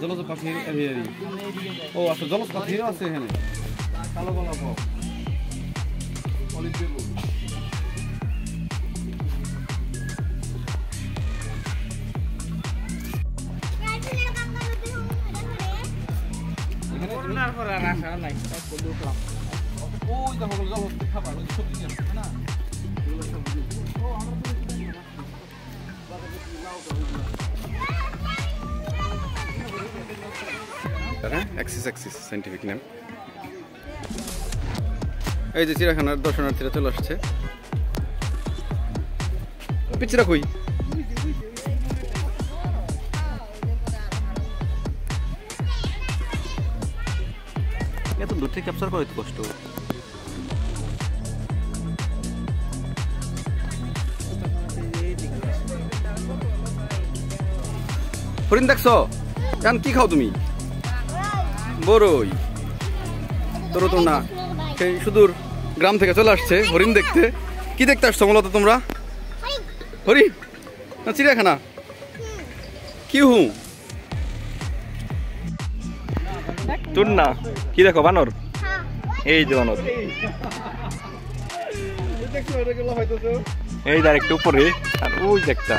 জলজ পাখির এভিয়ারি। ও আচ্ছা, জলজ পাখিরও আছে এখানে। কালো গোলাপ, অলিভ বেগুন। ওই দেখো জলজ খাবার, সবজি আছে না? Axis scientific name. এই যে চিড়িয়াখানার দর্শনার্থীরা চলে আসছে। পিছিয়ে রাখুই। এত দূর থেকে ক্যাপচার করা তো কষ্ট। হরিণ দেখছো? এখন কি খাও তুমি? বড়ই। তোর তো না, সেই সুদূর গ্রাম থেকে চলে আসছে হরিণ দেখতে। কি দেখতে আসছো মূলত তোমরা? হরিণ না চিড়িয়াখানা? কি হু তোর না? কি দেখো? বানর। এই যে বানর, এই ডাইরেক্ট উপরে, আর ওই দেখতা।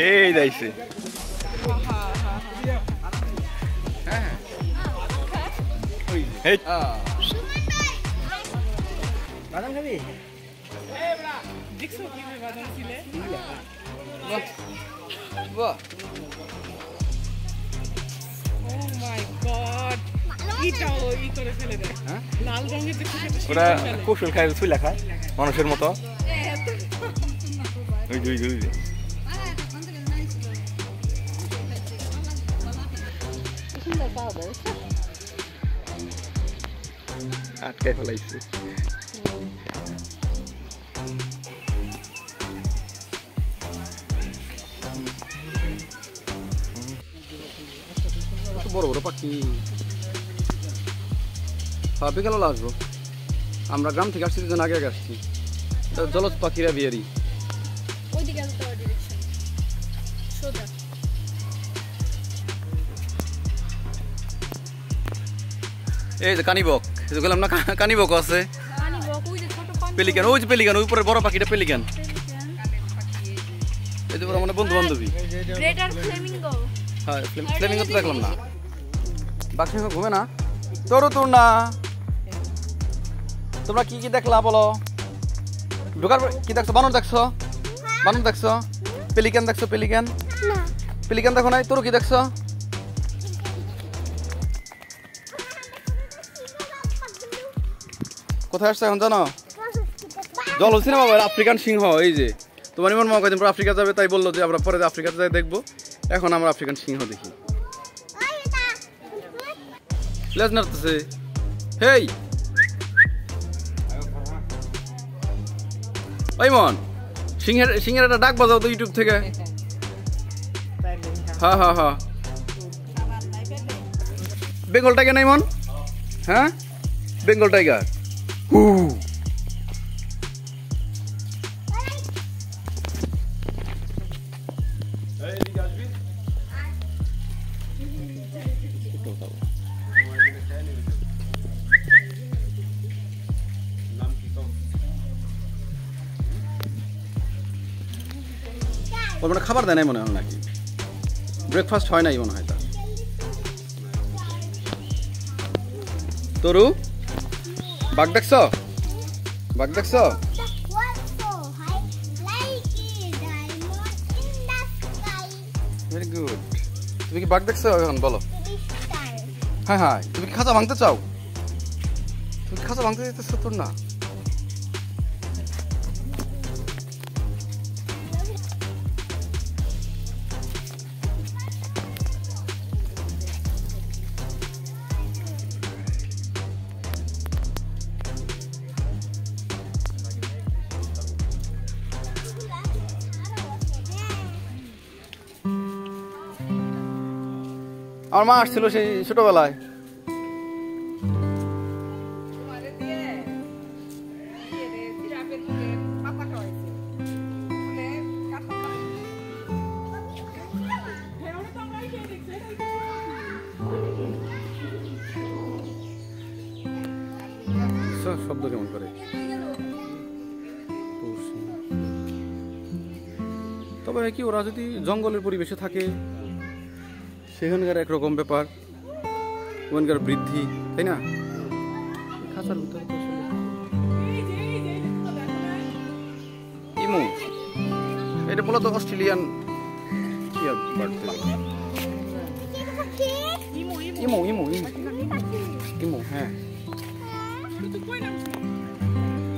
এই যাইছে। বাদাম খাবি? ওরা কৌশল খায়, চুলা খায় মানুষের মতো। আটকায় ফেলাইছে। বড় বড় পাখি। হ্যাঁ, বিকালে আসবো। আমরা গ্রাম থেকে আসছি, দুজন আগে আসছি। জলজ পাখিরা বিয়ারি। এই যে কানিবক, বললাম না কানিবক আছে। পেলিকান, ওই যে পেলিকান, ওই উপরে বড় পাখিটা পেলিকান। এই যে মানে বন্ধু বান্ধবী। হ্যাঁ, ফ্লেমিঙ্গো তো দেখলাম না। বাঘসিংহ ঘুমে না? তোরও তোর না। তোমরা কি কি দেখলা বলো? ঢোকার কি দেখছো? বানর দেখছো? বানর দেখছো? পেলিকান দেখছো? পেলিকান পেলিকান দেখো নাই? তোর কি দেখছো? কোথায় আসছে এখন জানো? জল সিনেমা, আফ্রিকান সিংহ। এই যে তোমার ইমন মামা কয়েকদিন পর আফ্রিকা যাবে, তাই বললো যে আমরা পরে আফ্রিকাতে যাই দেখবো। এখন আমরা আফ্রিকান সিংহ দেখি। লেজ নাড়তেছে। হেই ওই মন, সিংহের একটা ডাক বাজাও তো ইউটিউব থেকে। হ্যাঁ হ্যাঁ হ্যাঁ, বেঙ্গল টাইগার নাই মন? হ্যাঁ, বেঙ্গল টাইগার। মানে খাবার দেয় নাই মনে হয়, নাকি ব্রেকফাস্ট হয় নাই মনে হয় তার। তরু বাঘ দেখছ? বাঘ দেখছ? Very good. তুমি কি বাঘ দেখছো এখন বলো? হ্যাঁ হ্যাঁ, তুমি কি খাঁচা ভাঙতে চাও? তুমি খাঁচা ভাঙতে যেতেছো তোর না? আমার মা আসছিল সেই ছোটবেলায়। শব্দ কেমন করে, তবে কি ওরা যদি জঙ্গলের পরিবেশে থাকে সেখানকার একরকম ব্যাপার, ওখানকার বৃদ্ধি, তাই না? খাঁচার ভিতরে ইমু, এটা বলো তো অস্ট্রেলিয়ান কি ইমু ইমু ইমু ইমু। হ্যাঁ,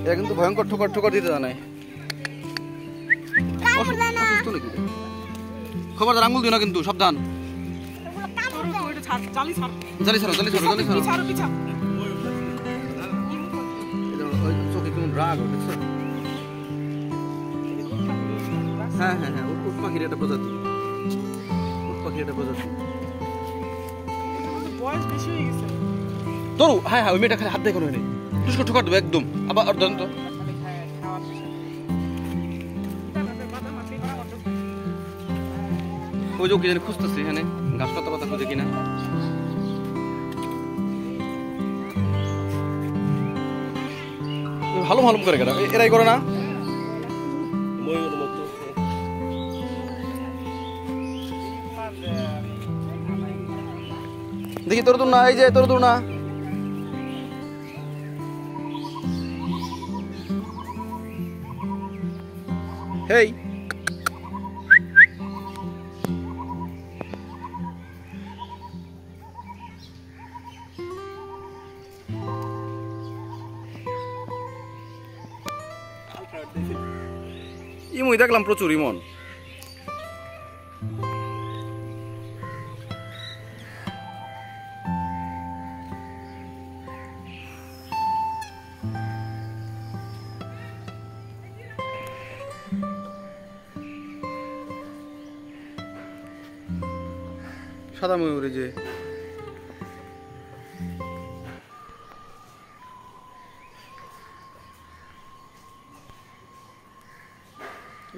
এটা কিন্তু ভয়ঙ্কর ঠোকর ঠোকর দিতে জানায়। খবরদার আঙুল দিও না কিন্তু, সাবধান। জালি ছাড়ো জালি ছাড়ো জালি ছাড়ো। চোখে কেমন রাগ, দেখছো? হ্যাঁ হ্যাঁ হ্যাঁ, উট পাখির একটা প্রজাতি, উট পাখির একটা প্রজাতি। তোর হ্যাঁ হ্যাঁ, ওই মেয়েটা খালি হাত দিয়ে কোনো নেই, টুসকো ঠোকর দেবো একদম। আবার ধরেন তো, ওই যে ওকে জানি খুঁজতেছে এখানে, গাছ পাতা পাতা খুঁজে কিনা। ভালো ভালো করে গেল, এরাই করে না। দেখি তোর দূর না, এই যে তোর দূর না। হেই, ইমুই দেখলাম প্রচুর ইমন। সাদা ময়ূর, যে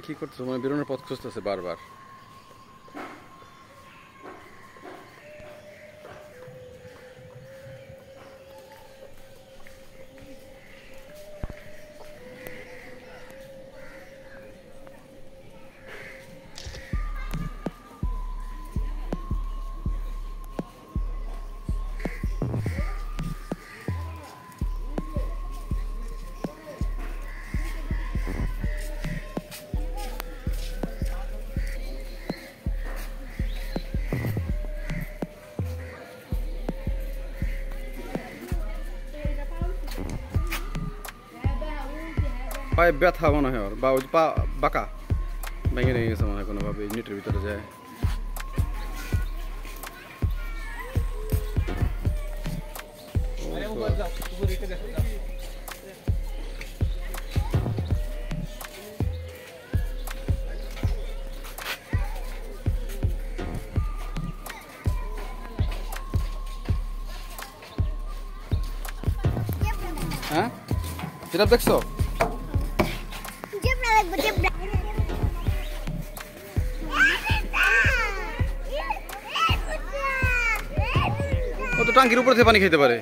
কি করতেছে, মানে বেরোনোর পথ খুঁজতেছে বারবার। পায়ে ব্যথা মনে হয় ওর, বা ওই পা বাঁকা ভেঙে নিয়ে গেছে মনে হয় কোনোভাবে, নেটের ভিতরে যায়। হ্যাঁ, সেটা দেখছো? ও তো টাঙ্কির উপর থেকে পানি খেতে পারে।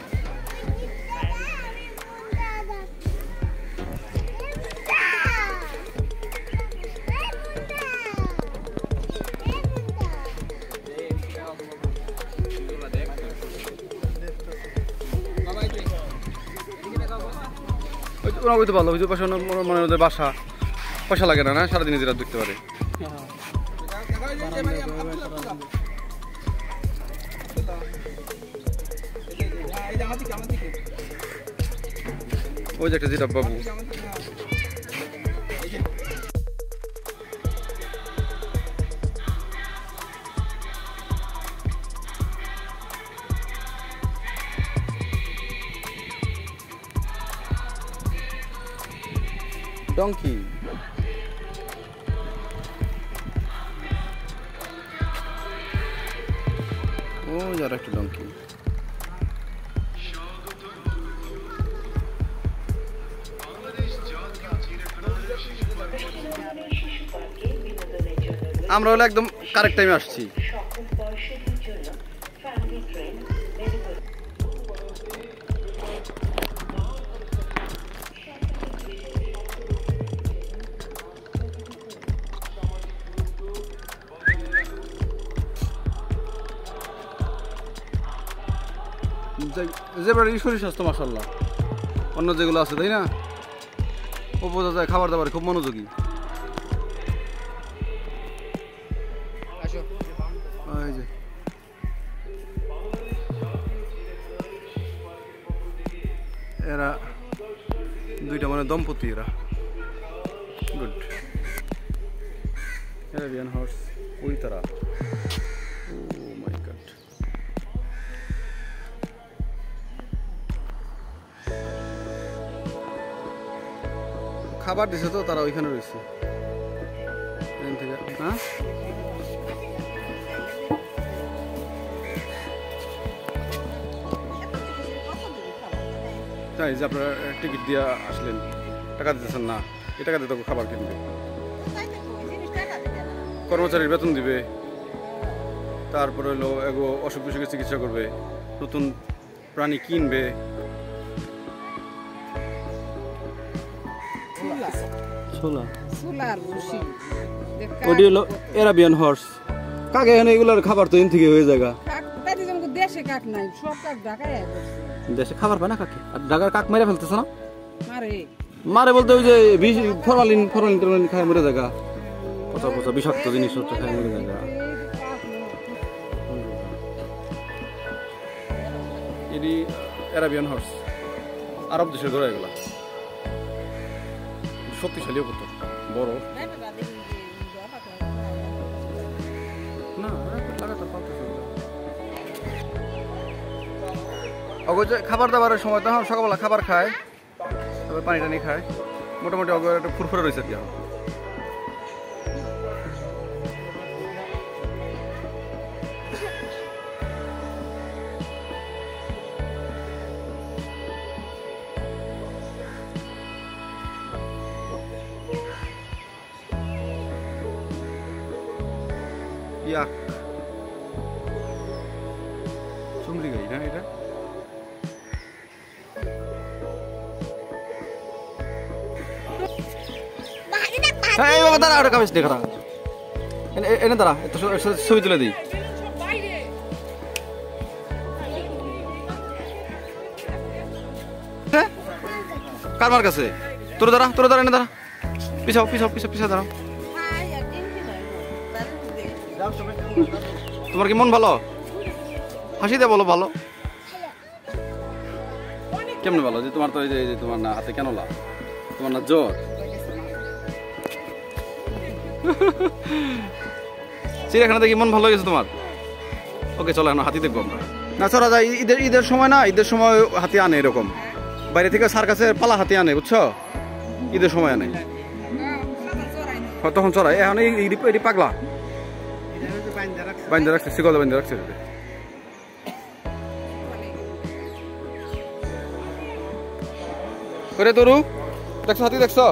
ওই তো ভালো, ওই যে পাশে মনে হয় বাসা, পয়সা লাগে না, না সারাদিনে যেটা দেখতে পারে। ওই যে একটা জিরাফ বাবু। ডঙ্কি, ও আর একটা ডঙ্কি। আমরা হলে একদম কারেক্ট টাইমে আসছি। জেব্রার শরীর স্বাস্থ্য মাশাআল্লাহ অন্য যেগুলো আছে তাই না, ও বোঝা যায় খাবার দাবার খুব মনোযোগী। এরা দুইটা মানে দম্পতি, এরা গুড। Arabian horse ওই তারা। ও মাই গড, খাবার দিছে তো তারা ওইখানে রয়েছে থেকে। হ্যাঁ তাই যে আপনারা টিকিট দিয়ে আসলেন, টাকা দিতেছেন না, এই টাকা দিয়ে তো খাবার কিনবে, কর্মচারীর বেতন দিবে, তারপরে হলো এগো অসুখ বিসুখের চিকিৎসা করবে, নতুন প্রাণী কিনবে। ওটি হলো এরাবিয়ান হর্স। কাকে এখানে এগুলোর খাবার তো এখান থেকে হয়ে যায়। দেশে কাক নাই, সব কাক ঢাকায় দেশে খাবার পায় না কাকে, আর ঢাকার কাক মেরে ফেলতেছে না। মারে বলতে ওই যে ফরমালিন টরমালিন খায় মরে জায়গা, পচা পচা বিষাক্ত জিনিসপত্র খায় মরে জায়গা। এটি অ্যারাবিয়ান হর্স, আরব দেশের ঘোড়া এগুলা, শক্তিশালীও কত বড় না। খাবার দাবারের সময় তখন সকালবেলা খাবার খায়, তবে পানি টানি খায়, মোটামুটি একটা ফুরফুরে রয়েছে আর কি। ইয়াক চুমড়ি গাই না এটা। এই বাবা দাঁড়া, ওটা কামিজ দেখা এনে দাঁড়া, ছবি তুলে দিই। কারমার কাছে তোর দাঁড়া, তোর দাঁড়া, এনে দাঁড়া, পিছাও পিছাও পিছাও পিছাও দাঁড়াও। তোমার কি মন ভালো? হাসি দিয়ে বলো ভালো। কেমনে ভালো? যে তোমার তো এই যে তোমার না হাতে কেন লাভ, তোমার না জ্বর? চিড়িয়াখানা দেখি মন ভালো হয়ে গেছে তোমার? ওকে চলো এখন হাতি দেখবো আমরা। না চলা যায়, ঈদের সময় না, ঈদের সময় হাতি আনে এরকম, বাইরে থেকে সার্কাসের পালা হাতি আনে, বুঝছো? ঈদের সময় আনে, তখন চড়াই। এখন এই পাগলা বাইন্দা রাখছে, শিকলে বাইন্দা রাখছে। করে তরু দেখছো হাতি, দেখছো?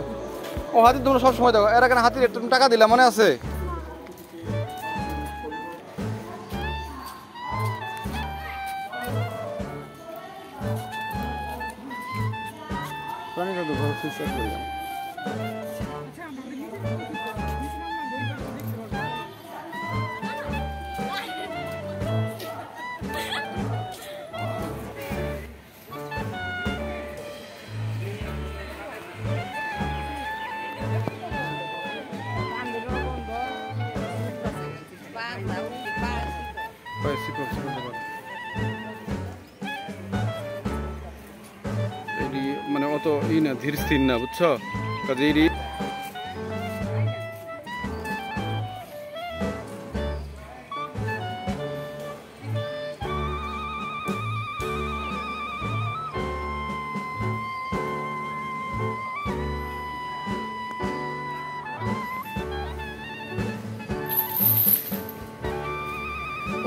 ও হাতি তোমরা সব সময় দেখো, এর এখানে হাতির তুমি টাকা দিলা মনে আছে? প্রাণীরা তো ঘর সুস্থ করে যান। মানে অত ই না, ধীর স্থির না, বুঝছো? কাজে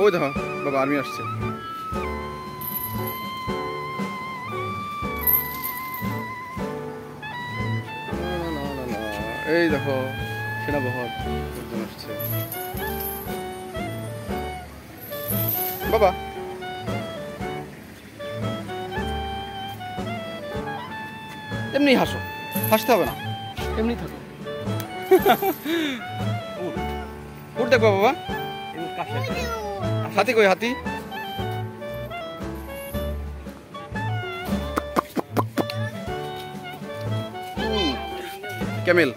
ওই দেখো বাবা আর্মি আসছে। এই দেখো সেনাবহর একজন আসছে। বাবা এমনি হাসো, হাসতে হবে না, এমনি থাকো। উঠ দেখো বাবা, হাতি কই হাতি? ক্যামেল।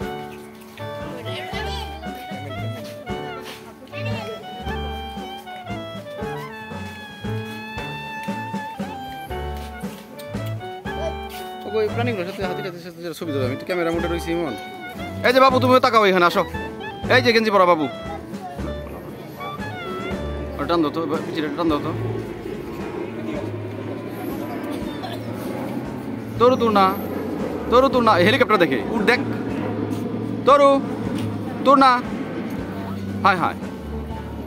ওই প্রাণীগুলোর সাথে হাতিটাদের সাথে ছবি ধরো, আমি একটু ক্যামেরা মোডে রয়েছি ইমন। এই যে বাবু তুমিও তাকাও এখানে, আসো। এই যে গেঞ্জি পরা বাবু, টান দাও তো, পিছিয়ে টান দাও তো। তরু তোর না, তরু তোর না, হেলিকপ্টার দেখে উঠ দেখ। তরু তোর না, হায় হায়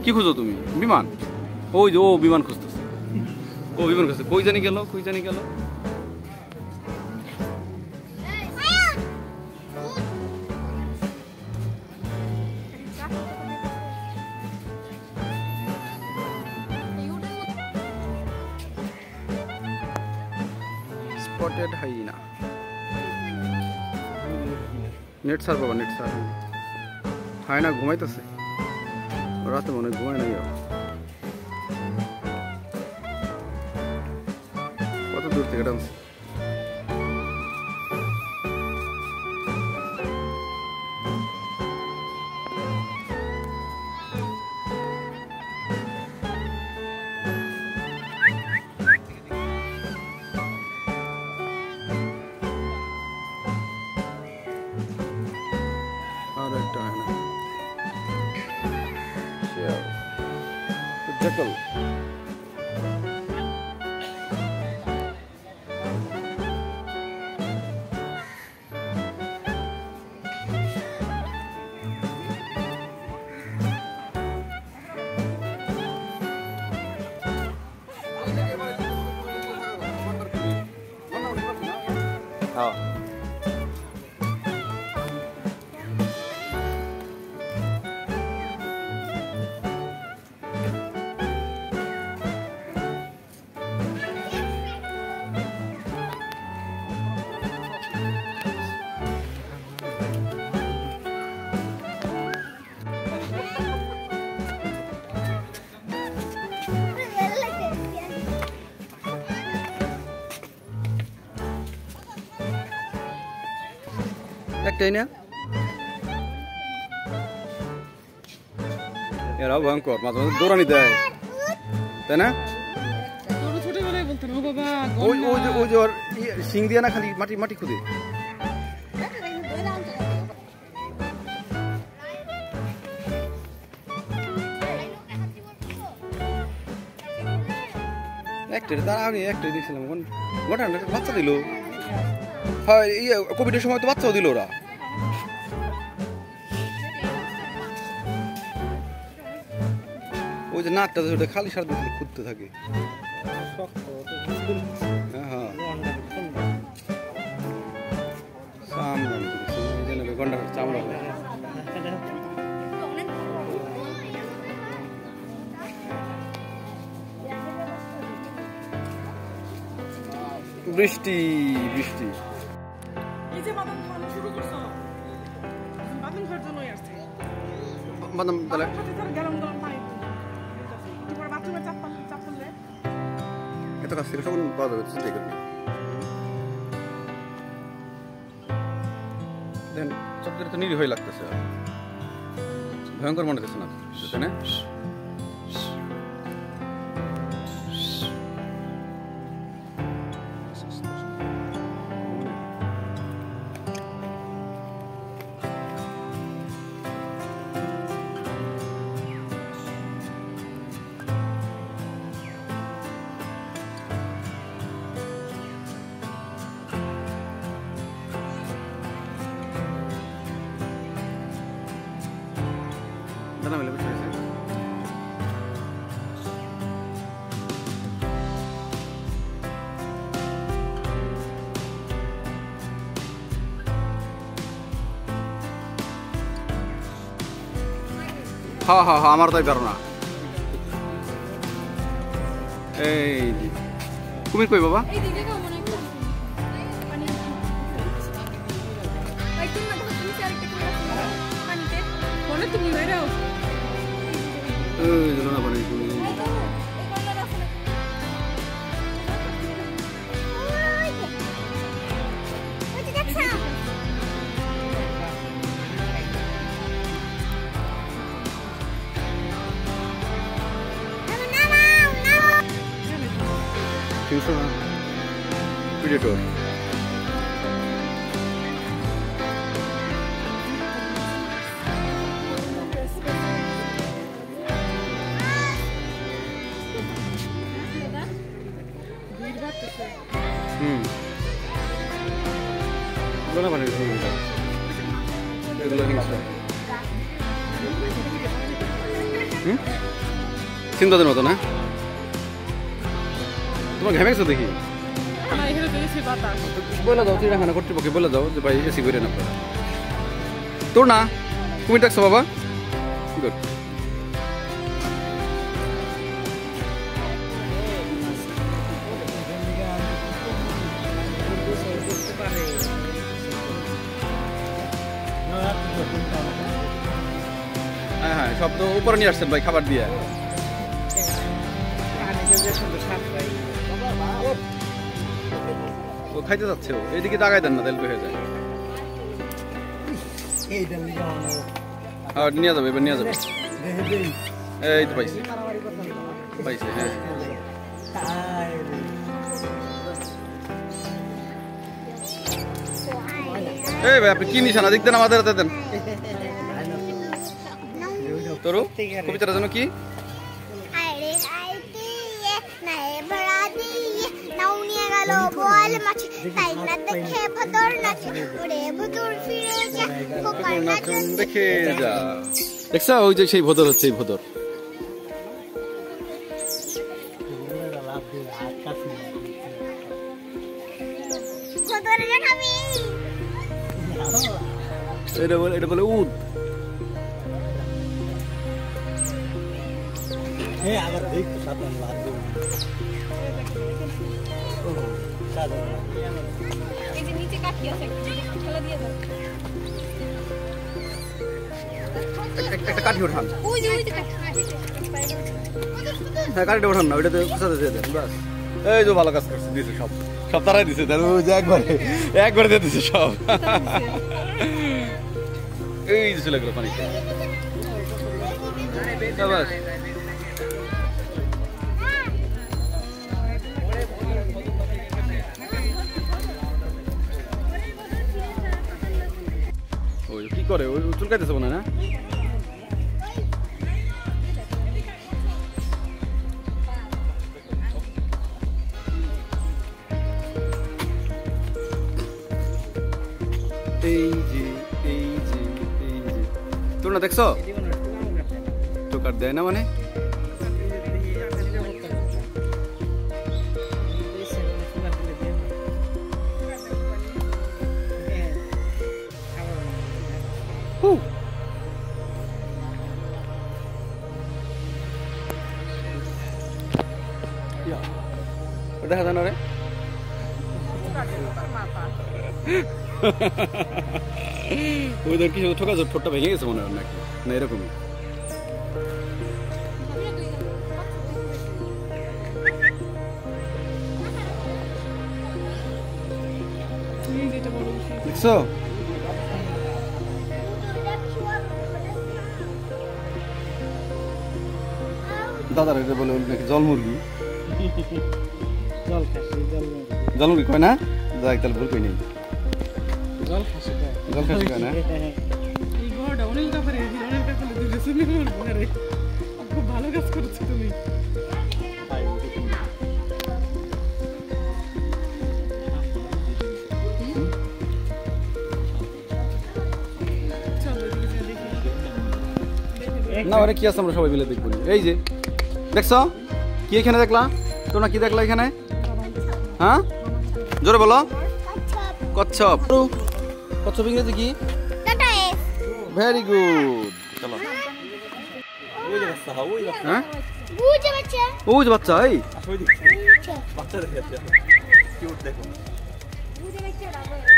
কি খুঁজো তুমি? বিমান? ওই যে ও বিমান খুঁজতেছে, ও বিমান খুঁজছে। কই জানি গেল, কই জানি গেল। Spotted hyena. নেট সার বাবা, নেট সার। হাইনা ঘুমাইতেছে, রাতে মনে ঘুমায় নাই। কত দূর থেকে ডান্স। আর একটা হয় না jackal. একটাই না, এরাও ভয়ঙ্কর, মাঝে মাঝে দৌড়ানি দেয়, তাই না? ওই ওই যে ওই যে ওর সিং দিয়ে না খালি মাটি মাটি খুদে। একটাই তারা আমি একটাই দেখছিলাম, ঘটনা বাচ্চা দিল। হ্যাঁ, কোভিডের সময় তো বাচ্চাও দিল ওরা। ওই যে নাকটা ওটা খালি সার দিলে খুঁজতে থাকে। হ্যাঁ ঘন্টা চামড়া। বৃষ্টি বৃষ্টি বাদাম তাহলে এত কাছ থেকে সব পাওয়া যাবে, চিন্তা করি। দেন সবচেয়ে তো নিরীহ লাগতেছে, ভয়ঙ্কর মনে হচ্ছে না, তাই না? দাদা মেলে বসে আছে। হ্যাঁ হ্যাঁ হ্যাঁ, আমার তাই ধারণা। এই যে কুমির কই বাবা? Predator. Gimana pada itu? Itu lagi masuk. চিন্তা দিন মতো না তোমার ঘেমে গেছো দেখি বলে দাও তুই রাখানা কর্তৃপক্ষে বলে দাও যে ভাই এসি করে না তোর না কুমির ডাকছো বাবা গুড হ্যাঁ হ্যাঁ সব তো উপরে নিয়ে আসছেন ভাই খাবার দিয়ে ও খাইতে যাচ্ছে ও এইদিকে দাগাই দেন না তেল হয়ে যায় আর নিয়ে যাবে এবার নিয়ে যাবে এই তো পাইছি পাইছি হ্যাঁ এই ভাই আপনি কি নিশানা দিক দেন আমাদের হাতে দেন তোর কবিতাটা যেন কি দেখছ ওই যে সেই ভদর হচ্ছে এই ভদর এটা বলে উদ একটা কাঠি ওঠান হ্যাঁ কাঠিটা ওঠান না ওইটাতে খুঁচাতে দিয়ে দেন বাস এই যে ভালো কাজ করছে দিয়েছে সব সব তারাই দিছে ওই যে একবারে দিয়ে দিছে সব এই যে চলে গেল পানিতে বাস ওই কি করে ওই চুলকাইতেছে মনে না এই যে এই যে এই যে তোর না দেখছো টোকার দেয় না মানে দেখা যায় না রে ওদের কি ঠোকা ঠোঁটটা ভেঙে গেছে মনে হয় নাকি না এরকমই দেখছো দাদার এটা বলে নাকি জল মুরগি জল মুরগি কয় না যাই তাহলে ভুল কই নেই জল খাসি কয় না খুব ভালো কাজ করছো তুমি না ওরে কি আছে আমরা সবাই মিলে দেখবো এই যে দেখছো কি এখানে দেখলা তোমরা কি দেখলা এখানে হ্যাঁ জোরে বলো কচ্ছপ কচ্ছপ ইংরেজি কি ভেরি গুড চলো হ্যাঁ বুঝে বাচ্চা ওই যে বাচ্চা এই বাচ্চা দেখে কিউট দেখো বুঝে বাচ্চা রাবে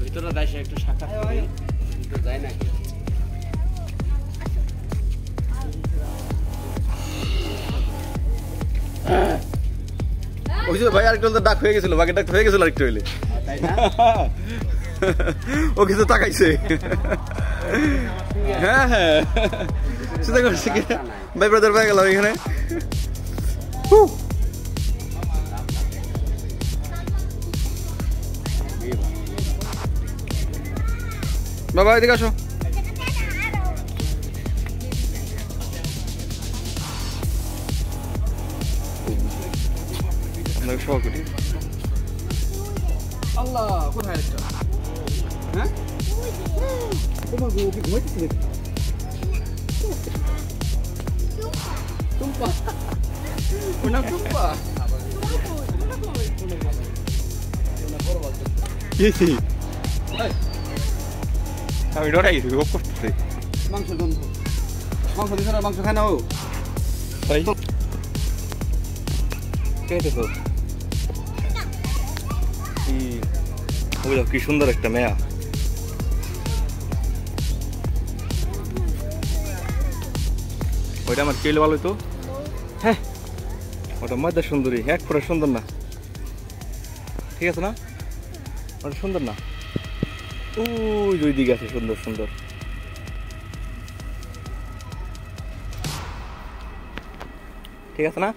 ভিতরে দেয় একটু সাক্ষাৎ যায় না ওই যে ভাই আরেকটু তো ডাক হয়ে গেছিল বাকি ডাক হয়ে গেছিল আরেকটু হইলে ও কিছু তাকাইছে হ্যাঁ হ্যাঁ সেটা করছে কি ভাই ব্রাদার পেয়ে গেলাম এখানে বাবা এদিকে আসো সহকটি আল্লাহ কোথায় একটা হ্যাঁ তোমার গো কি ঘুমাইতেছে নাকি টুম্পা ওনা টুম্পা কি আমি ডরাই গেছি ও করতেছে মাংস গন্ধ মাংস দিছ না মাংস খায় না ও ভাই কেটে তো কি সুন্দর একটা মেয়া ওইটা আমার কেলে ভালো তো হ্যাঁ ওটা মজা সুন্দরী এক ফোটা সুন্দর না ঠিক আছে না ওটা সুন্দর না ওই ওই দিকে আছে সুন্দর সুন্দর ঠিক আছে না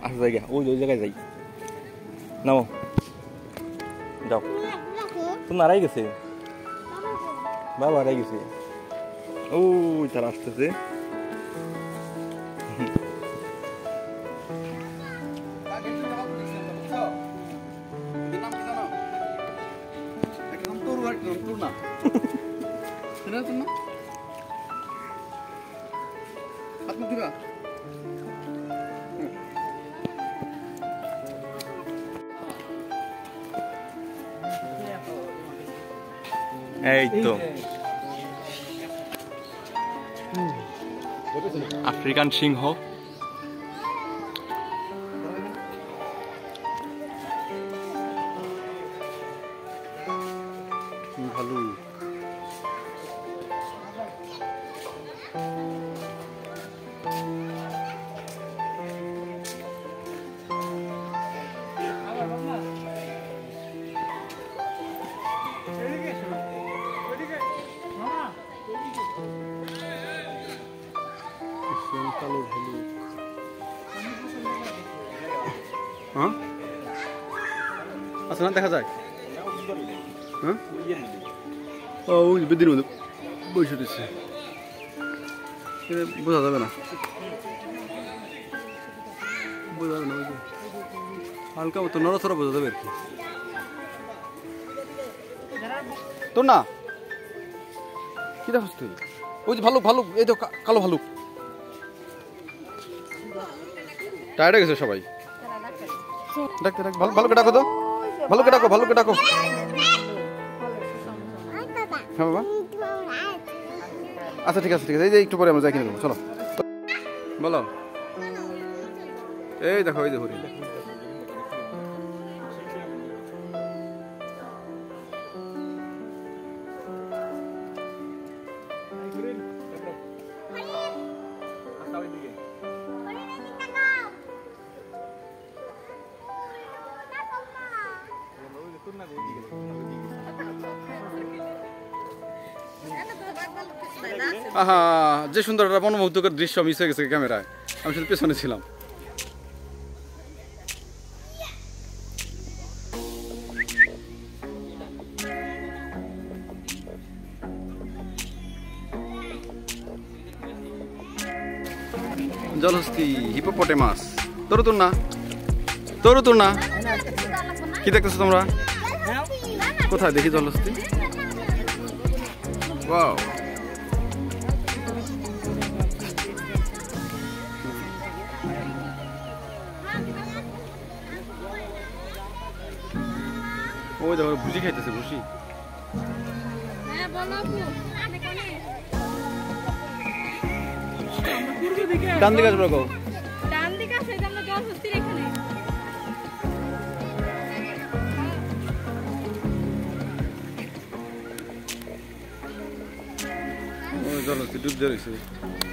আসো জায়গা ওই ওই জায়গায় যাই নাও যাও তুমি হারাই গেছে বাবা হারাই গেছে ওই তারা আসতেছে এই তো আফ্রিকান সিংহ ভালো হ্যাঁ আচ্ছা না দেখা যায় হ্যাঁ ওই বেদির মধ্যে বসে দিচ্ছে বোঝা যাবে না বোঝা যাবে না ওই যে হালকা মতো নড়াচড়া বোঝা যাবে আর কি তোর না কি দেখছ তুই ওই যে ভালুক ভালুক এই তো কালো ভালুক টায়ার্ড হয়ে গেছে সবাই ডাক্তার ভালুকে ডাকো তো ভালুকে ডাকো ভালুকে ডাকো হ্যাঁ বাবা আচ্ছা ঠিক আছে ঠিক আছে এই যে একটু পরে আমরা যাই কিনে দেবো চলো বলো এই দেখো এই যে হরিণ আহা যে সুন্দর একটা মনোমুগ্ধকর দৃশ্য মিস হয়ে গেছে ক্যামেরায় আমি শুধু পেছনে ছিলাম জলহস্তী হিপোপটেমাস তরুতুর না তরুতুর না কি দেখতেছো তোমরা কোথায় দেখি জলহস্তী ওয়াও ওই দেখো ভুসি খাইতেছে ভুসি ডান দিকে আসবে গো ডান দিকে আছে যে আমরা জলহস্তির এখানে ওই জলহস্তী ডুবতে রয়েছে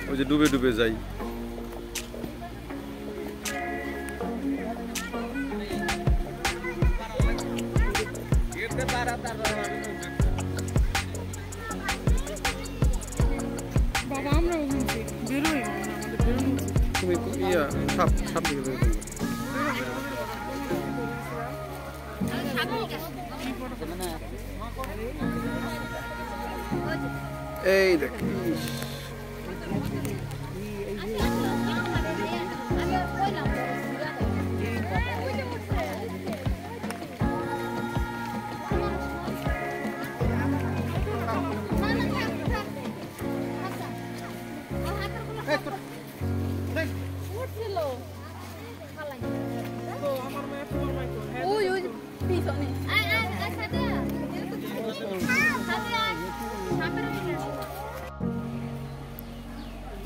ওই যে ডুবে ডুবে যাই বাবা আমরা ওখান থেকে বেরোই আমাদের বেরোনো উচিত। তুমি ইয়া সাপ সাপ দিকে যাবে তুমি। এই দেখ ইস।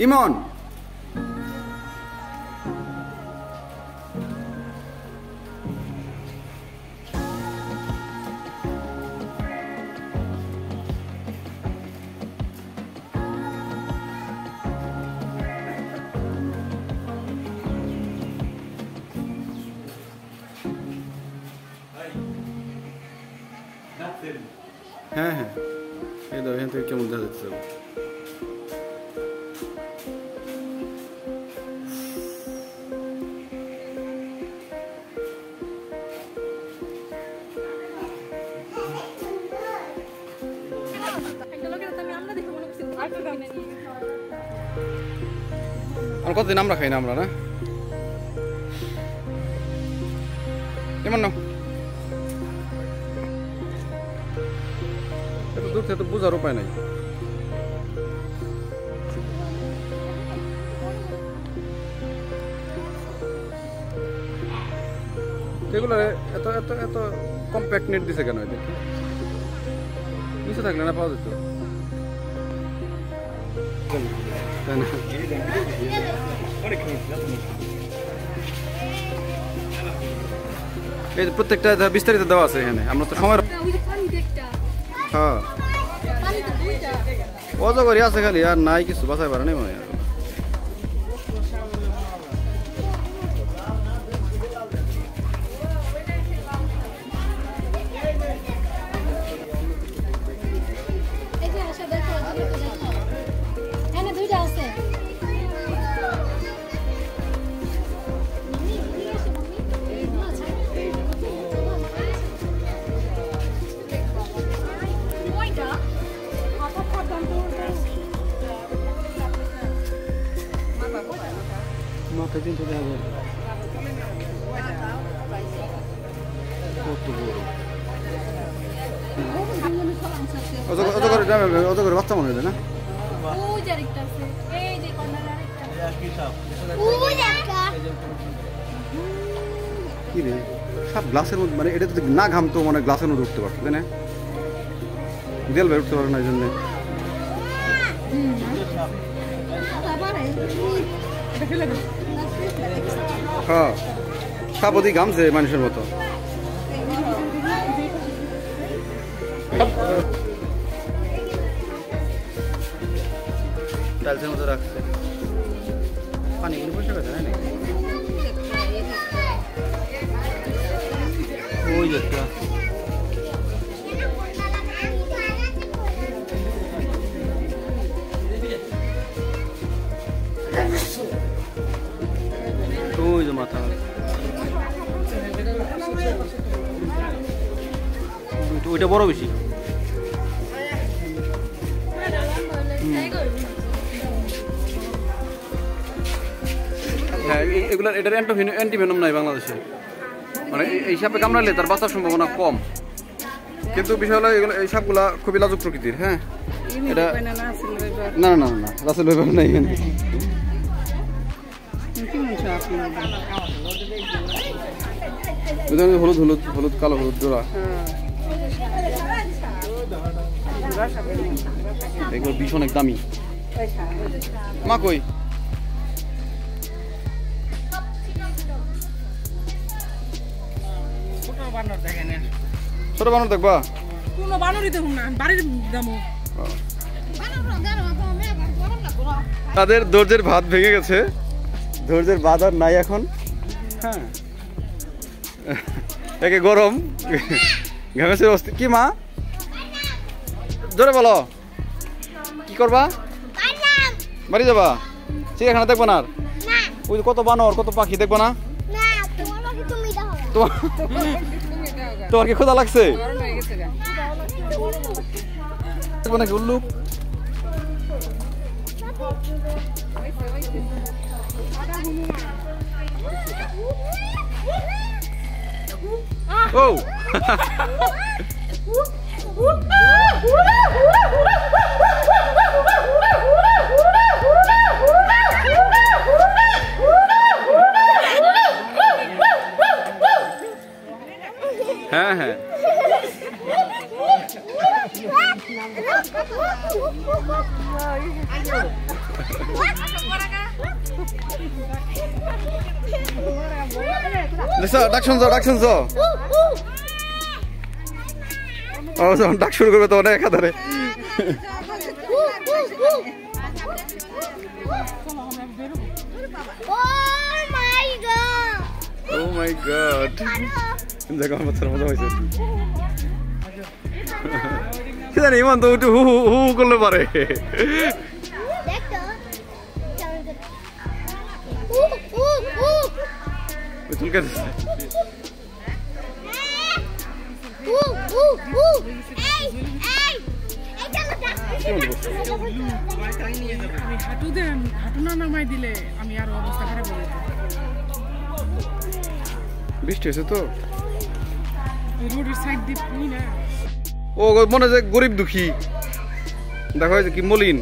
ইমন হ্যাঁ হ্যাঁ এই দাও এখান থেকে কেমন দেখা যাচ্ছে আর কতদিন আমরা খাই না আমরা না কেমন না এত দূর থেকে তো বোঝার উপায় নাই এগুলো এত এত এত কম্প্যাক্ট নেট দিছে কেন দেখি নিচে থাকলে না পাওয়া যেত তাই না এই যে প্রত্যেকটা বিস্তারিত দেওয়া আছে এখানে আমরা তো সময় হ্যাঁ অজগরি আছে খালি আর নাই কিছু বাঁচাই পারে নাই মনে হয় মাথায় দিন চলে যাবে কত বড় অজগরের বাচ্চা মনে হয় না কি রে সব গ্লাসের মধ্যে মানে এটা যদি না ঘামতো মানে গ্লাসের মধ্যে উঠতে পারতো তাই না দেয়াল ভাই উঠতে পারে না এই জন্যে হ্যাঁ সাপ ওদিকে ঘামছে মানুষের মতো টাইলসের মতো রাখছে পানিগুলো পয়সা কথা না ওই একটা ওই যে মাথা ওইটা বড় বেশি এগুলার এটার অ্যান্টিভেনম নাই বাংলাদেশে, মানে এই সাপে কামড়ালে তার বাঁচার সম্ভাবনা কম, কিন্তু বিষয় হলো এগুলো এই সাপগুলা খুবই লাজুক প্রকৃতির। হ্যাঁ, এটা না না না রাসেল ভাই নাই এখানে। হলুদ হলুদ হলুদ কালো হলুদ জোড়া, এগুলো বিষ অনেক দামি। মা কই? ছোট বানর দেখবা? কোনো বানরই দেখুন না, বাড়ির দামো। তাদের ধৈর্যের ভাত ভেঙে গেছে, ধৈর্যের বাদ আর নাই এখন। হ্যাঁ, একে গরম ঘামেছে অস্থির। কি মা জোরে বলো, কি করবা? বাড়ি যাবা? চিড়িয়াখানা দেখবো না? ওই কত বানর কত পাখি দেখবো না? তোমার কি ক্ষুধা লাগছে নাকি? উল্লুক ও হ্যাঁ হ্যাঁ ডাক শুনছো ডাক শুনছো? ও যখন ডাক শুরু করবে তখন একাধারে Oh my god! দেখো আমার বাচ্চার মজা হয়েছে। কি জানি ইমান তো একটু হু হু হু করলে পারে। চুলকে দিচ্ছে। আমি হাঁটু না নামাই দিলে আমি আরো অবস্থা খারাপ হয়ে যেত। বৃষ্টি হয়েছে তো রোডের সাইড দিয়ে না। ও মনে হয় গরিব দুঃখী, দেখো কি মলিন।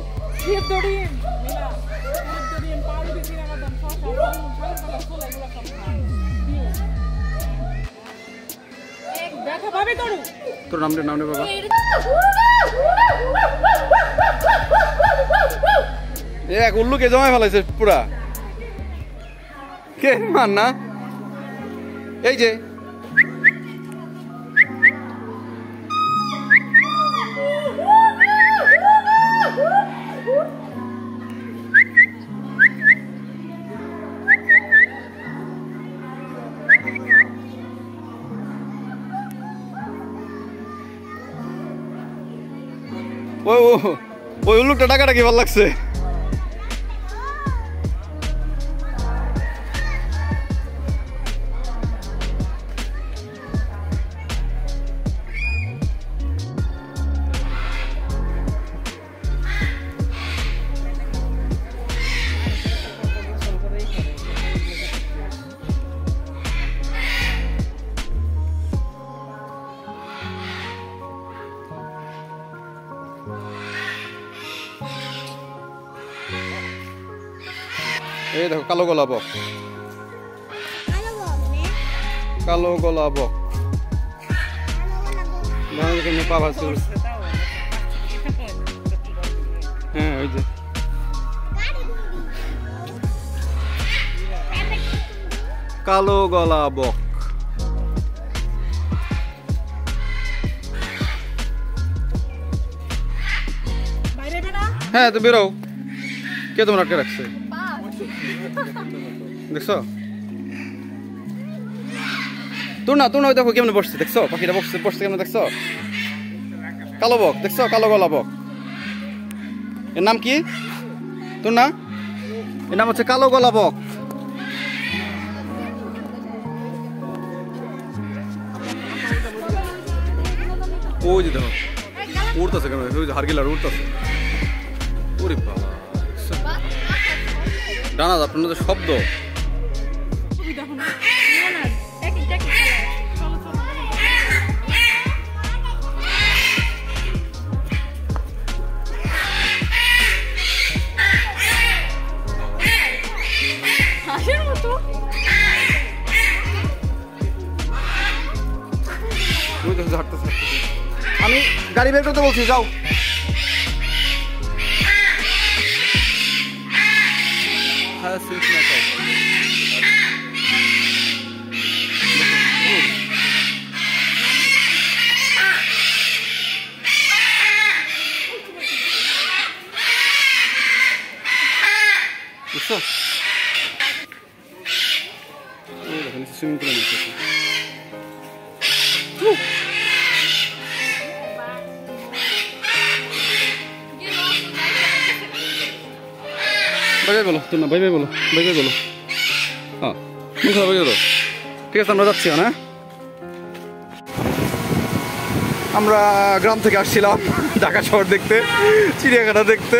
তোর নাম নাম বাবা এক উল্লুকে জমায় ফেলাইছে পুরা। কে মান না এই যে ওই উল্লুকটা টাকাটা কি ভালো লাগছে। এই দেখো কালো গলা বক, কালো গলা বক পা ভাসছে। হ্যাঁ ওই যে কালো গলা বক। হ্যাঁ তো বেরো, কে তোমার আটকে রাখছে দেখছো? তোর না তোর না দেখো কেমন বসছে দেখছো, পাখিটা বসছে বসছে কেমন দেখছো? কালো বক দেখছো, কালো গলা বক। এর নাম কি তোর না? এর নাম হচ্ছে কালো গলা বক। ওই যে দেখো উড়তেছে কেন, ওই যে হারগিলার উড়তেছে। ওরে বাবা ডানা আপনার শব্দ গাড়ি বের করতে বলছি, যাও। হ্যাঁ, সুইচ না খাও। বুঝছো? দেখেন সুইমিং পুলে নিচ্ছে। বাই বাই বলো, তুমি বাই বাই বলো, বাই বাই বলো। হ্যাঁ, বাই বলো। ঠিক আছে, আমরা যাচ্ছি না। আমরা গ্রাম থেকে আসছিলাম ঢাকা শহর দেখতে, চিড়িয়াখানা দেখতে।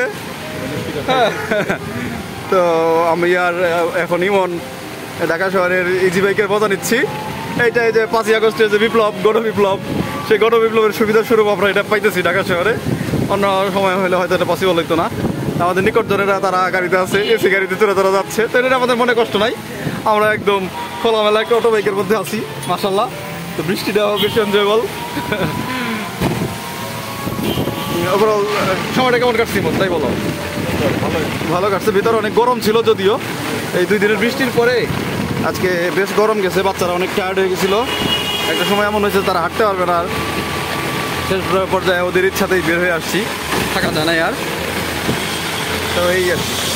তো আমি আর এখন ইমন ঢাকা শহরের ইজি বাইকের মজা নিচ্ছি। এইটা এই যে 5ই আগস্টের যে বিপ্লব, গণবিপ্লব, সেই গণবিপ্লবের সুবিধা স্বরূপ আমরা এটা পাইতেছি ঢাকা শহরে। অন্য সময় হলে হয়তো এটা পসিবল হইতো না। আমাদের নিকটজনেরা তারা গাড়িতে আছে, এসি গাড়িতে চলে তারা যাচ্ছে, তো এটা আমাদের মনে কষ্ট নাই। আমরা একদম খোলামেলা একটা অটো বাইকের মধ্যে আছি, মাশাল্লাহ। তো বৃষ্টিটাও বেশি এনজয়েবল। ওভারঅল সময়টা কেমন কাটছি মন, তাই বলো? ভালো কাটছে। ভিতরে অনেক গরম ছিল, যদিও এই 2 দিনের বৃষ্টির পরে আজকে বেশ গরম গেছে। বাচ্চারা অনেক টায়ার্ড হয়ে গেছিল। একটা সময় এমন হয়েছে তারা হাঁটতে পারবে না। আর শেষ পর্যায়ে ওদের ইচ্ছাতেই বের হয়ে আসছি, থাকা যায় না আর। তো এই আর কি।